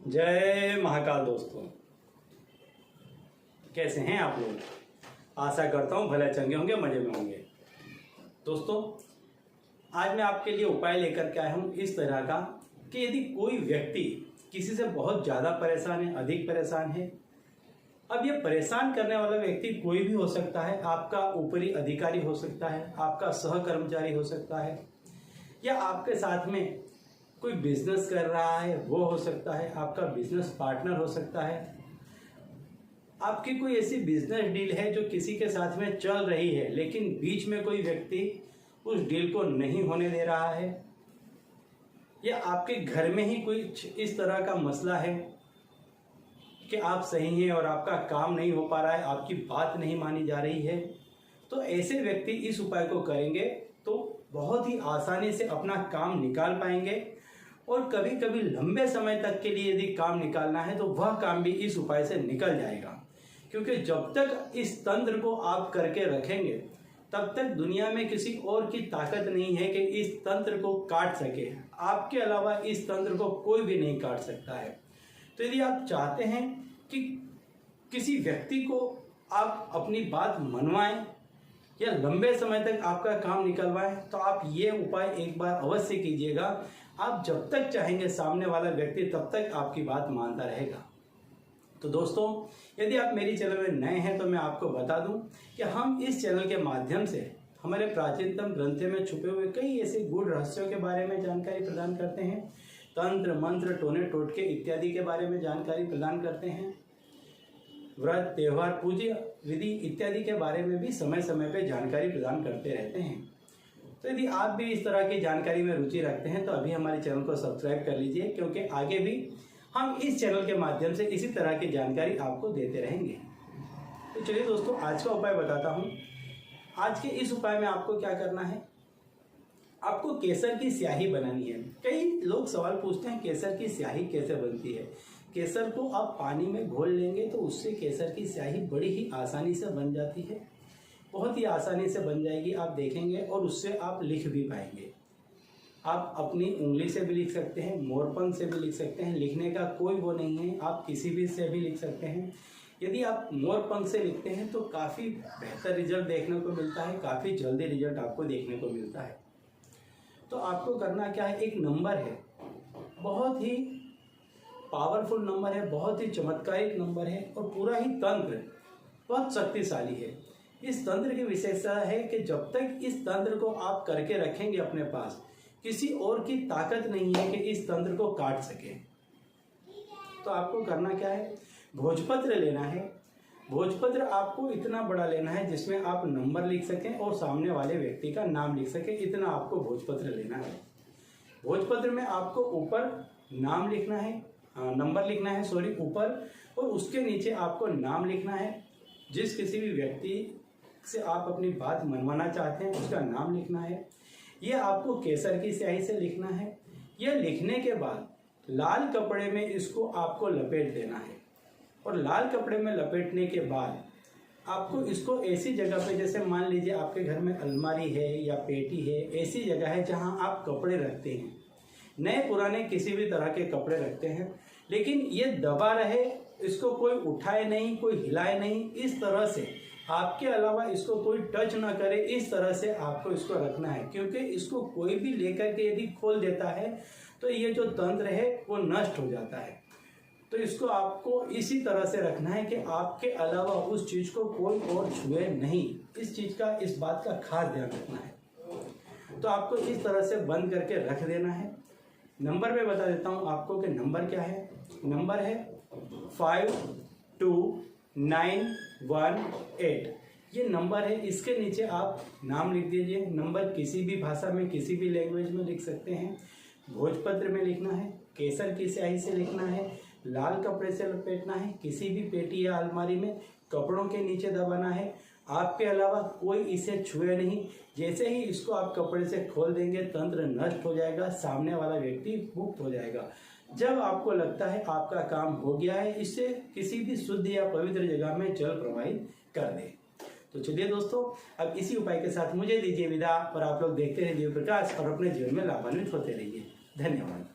जय महाकाल दोस्तों, कैसे हैं आप लोग। आशा करता हूँ भले चंगे होंगे, मजे में होंगे। दोस्तों, आज मैं आपके लिए उपाय लेकर के आया हूँ इस तरह का कि यदि कोई व्यक्ति किसी से बहुत ज़्यादा परेशान है, अधिक परेशान है। अब ये परेशान करने वाला व्यक्ति कोई भी हो सकता है। आपका ऊपरी अधिकारी हो सकता है, आपका सहकर्मचारी हो सकता है, या आपके साथ में कोई बिजनेस कर रहा है वो हो सकता है, आपका बिजनेस पार्टनर हो सकता है। आपकी कोई ऐसी बिजनेस डील है जो किसी के साथ में चल रही है, लेकिन बीच में कोई व्यक्ति उस डील को नहीं होने दे रहा है, या आपके घर में ही कोई इस तरह का मसला है कि आप सही हैं और आपका काम नहीं हो पा रहा है, आपकी बात नहीं मानी जा रही है। तो ऐसे व्यक्ति इस उपाय को करेंगे तो बहुत ही आसानी से अपना काम निकाल पाएंगे। और कभी कभी लंबे समय तक के लिए यदि काम निकालना है तो वह काम भी इस उपाय से निकल जाएगा। क्योंकि जब तक इस तंत्र को आप करके रखेंगे तब तक दुनिया में किसी और की ताकत नहीं है कि इस तंत्र को काट सके। आपके अलावा इस तंत्र को कोई भी नहीं काट सकता है। तो यदि आप चाहते हैं कि किसी व्यक्ति को आप अपनी बात मनवाएं या लंबे समय तक आपका काम निकलवाएं, तो आप ये उपाय एक बार अवश्य कीजिएगा। आप जब तक चाहेंगे सामने वाला व्यक्ति तब तक आपकी बात मानता रहेगा। तो दोस्तों, यदि आप मेरी चैनल में नए हैं तो मैं आपको बता दूं कि हम इस चैनल के माध्यम से हमारे प्राचीनतम ग्रंथों में छुपे हुए कई ऐसे गूढ़ रहस्यों के बारे में जानकारी प्रदान करते हैं। तंत्र, मंत्र, टोने, टोटके इत्यादि के बारे में जानकारी प्रदान करते हैं। व्रत, त्योहार, पूजा विधि इत्यादि के बारे में भी समय समय पर जानकारी प्रदान करते रहते हैं। तो यदि आप भी इस तरह की जानकारी में रुचि रखते हैं तो अभी हमारे चैनल को सब्सक्राइब कर लीजिए, क्योंकि आगे भी हम इस चैनल के माध्यम से इसी तरह की जानकारी आपको देते रहेंगे। तो चलिए दोस्तों, आज का उपाय बताता हूँ। आज के इस उपाय में आपको क्या करना है, आपको केसर की स्याही बनानी है। कई लोग सवाल पूछते हैं केसर की स्याही कैसे बनती है। केसर को आप पानी में घोल लेंगे तो उससे केसर की स्याही बड़ी ही आसानी से बन जाती है, बहुत ही आसानी से बन जाएगी। आप देखेंगे और उससे आप लिख भी पाएंगे। आप अपनी उंगली से भी लिख सकते हैं, मोरपंख से भी लिख सकते हैं, लिखने का कोई वो नहीं है, आप किसी भी से भी लिख सकते हैं। यदि आप मोरपंख से लिखते हैं तो काफ़ी बेहतर रिजल्ट देखने को मिलता है, काफ़ी जल्दी रिजल्ट आपको देखने को मिलता है। तो आपको करना क्या है, एक नंबर है, बहुत ही पावरफुल नंबर है, बहुत ही चमत्कारिक नंबर है, और पूरा ही तंत्र बहुत शक्तिशाली है। इस तंत्र की विशेषता है कि जब तक इस तंत्र को आप करके रखेंगे अपने पास, किसी और की ताकत नहीं है कि इस तंत्र को काट सके। तो आपको करना क्या है, भोजपत्र लेना है। भोजपत्र आपको इतना बड़ा लेना है जिसमें आप नंबर लिख सकें और सामने वाले व्यक्ति का नाम लिख सकें, इतना आपको भोजपत्र लेना है। भोजपत्र में आपको ऊपर नाम लिखना है, नंबर लिखना है ऊपर, और उसके नीचे आपको नाम लिखना है। जिस किसी भी व्यक्ति से आप अपनी बात मनवाना चाहते हैं उसका नाम लिखना है। ये आपको केसर की स्याही से लिखना है। यह लिखने के बाद लाल कपड़े में इसको आपको लपेट देना है, और लाल कपड़े में लपेटने के बाद आपको इसको ऐसी जगह पे, जैसे मान लीजिए आपके घर में अलमारी है या पेटी है, ऐसी जगह है जहां आप कपड़े रखते हैं, नए पुराने किसी भी तरह के कपड़े रखते हैं, लेकिन ये दबा रहे, इसको कोई उठाए नहीं, कोई हिलाए नहीं, इस तरह से आपके अलावा इसको कोई टच ना करे, इस तरह से आपको इसको रखना है। क्योंकि इसको कोई भी लेकर के यदि खोल देता है तो ये जो तंत्र है वो नष्ट हो जाता है। तो इसको आपको इसी तरह से रखना है कि आपके अलावा उस चीज को कोई और छुए नहीं। इस बात का खास ध्यान रखना है। तो आपको इस तरह से बंद करके रख देना है। नंबर में बता देता हूँ आपको कि नंबर क्या है। नंबर है 52918। ये नंबर है, इसके नीचे आप नाम लिख दीजिए। नंबर किसी भी भाषा में, किसी भी लैंग्वेज में लिख सकते हैं। भोजपत्र में लिखना है, केसर की स्याही से लिखना है, लाल कपड़े से लपेटना है, किसी भी पेटी या अलमारी में कपड़ों के नीचे दबाना है। आपके अलावा कोई इसे छुए नहीं। जैसे ही इसको आप कपड़े से खोल देंगे तंत्र नष्ट हो जाएगा, सामने वाला व्यक्ति मुक्त हो जाएगा। जब आपको लगता है आपका काम हो गया है, इससे किसी भी शुद्ध या पवित्र जगह में जल प्रवाहित कर दे। तो चलिए दोस्तों, अब इसी उपाय के साथ मुझे दीजिए विदा, और आप लोग देखते रहिए प्रकाश और अपने जीवन में लाभान्वित होते रहिए। धन्यवाद।